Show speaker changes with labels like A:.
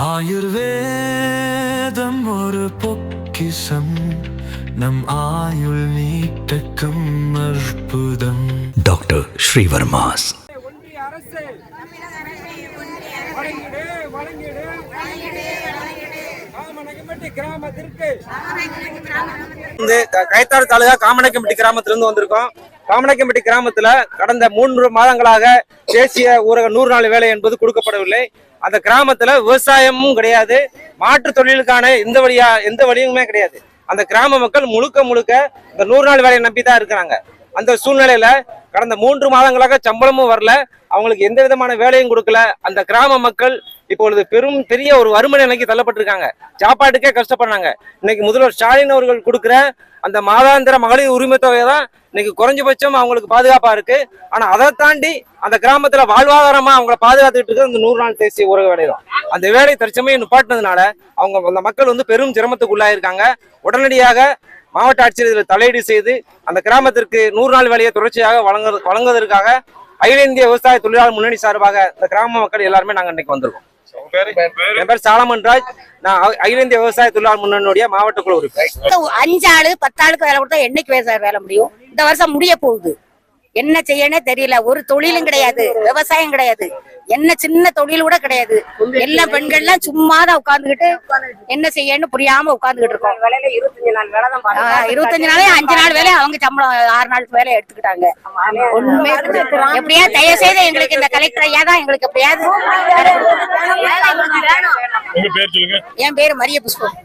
A: ஆயுர்வேதம் ஒரு பொக்கிஷம், நம் ஆயுள் நீட்டக்கும் அற்புதம். டாக்டர் ஸ்ரீவர்மாஸ்.
B: ஒன்றிய அரசு காமநகம்பட்டி கிராமத்திற்கு கைத்தாடு தாலுகா காமநகம்பட்டி கிராமத்திலிருந்து வந்திருக்கோம். காமநகம்பட்டி கிராமத்துல கடந்த 3 மாதங்களாக தேசிய ஊரக 100 நாள் வேலை என்பது கொடுக்கப்படவில்லை. அந்த கிராமத்துல விவசாயமும் கிடையாது, மாற்று தொழிலுக்கான எந்த வழியுமே கிடையாது. அந்த கிராம மக்கள் முழுக்க இந்த 100 நாள் வேலையை நம்பி தான் இருக்கிறாங்க. அந்த சூழ்நிலையில கடந்த 3 மாதங்களாக சம்பளமும் வரல, அவங்களுக்கு எந்த விதமான வேலையும் கொடுக்கல. அந்த கிராம மக்கள் இப்பொழுது பெரிய ஒரு வறுமை நிலைக்கு தள்ளப்பட்டிருக்காங்க. சாப்பாட்டுக்கே கஷ்டப்படுறாங்க. இன்னைக்கு முதல்வர் ஸ்டாலின் அவர்கள் கொடுக்குற அந்த மாதாந்திர மகளிர் உரிமை தொகை தான் இன்னைக்கு குறைஞ்சபட்சம் அவங்களுக்கு பாதுகாப்பா இருக்கு. ஆனா அதை தாண்டி அந்த கிராமத்துல வாழ்வாதாரமா அவங்களை பாதுகாத்துட்டு இருக்கு இந்த 100 நாள் தேசிய ஊரக வேலை தான். அந்த வேலை தற்சமயம் நிப்பாட்டினதுனால அந்த மக்கள் பெரும் சிரமத்துக்குள்ளாயிருக்காங்க. உடனடியாக மாவட்ட ஆட்சியர் இதில் தலையீடு செய்து அந்த கிராமத்திற்கு 100 நாள் வேலையை தொடர்ச்சியாக வழங்குவதற்காக அகில இந்திய விவசாய தொழிலாளர் முன்னணி சார்பாக இந்த கிராம மக்கள் எல்லாருமே நாங்க இன்னைக்கு வந்திருக்கோம். என் பேர் சாலமன் ராஜ். நான் அகில இந்திய விவசாய தொழிலாளர் முன்னணியுடைய மாவட்ட குழு உறுப்பினர்.
C: 5 ஆளு 10 ஆளுக்கு வேலை கொடுத்தா என்னைக்கு வேலை முடியும்? இந்த வருஷம் முடிய போகுது. என்ன செய்யனே தெரியல. ஒரு தொழிலும் கிடையாது, விவசாயம் கிடையாது, என்ன சின்ன தொழில் கூட கிடையாது. எல்லா பெண்கள்லாம் சும்மாதான் உட்கார்ந்துகிட்டு என்ன செய்யன்னு புரியாம உட்கார்ந்துகிட்டு இருக்கோம். 25 நாளே 5 நாள் வேலை, அவங்க சம்பளம் 6 நாளுக்கு வேலை எடுத்துக்கிட்டாங்க. ஒண்ணுமே எப்படியா தயவு செய்து எங்களுக்கு இந்த கலெக்டர் ஐயா தான் எங்களுக்கு எப்படியாவது.
D: உங்க பேர் சொல்லுங்க.
C: என் பேரு மரிய புஷ்பம்.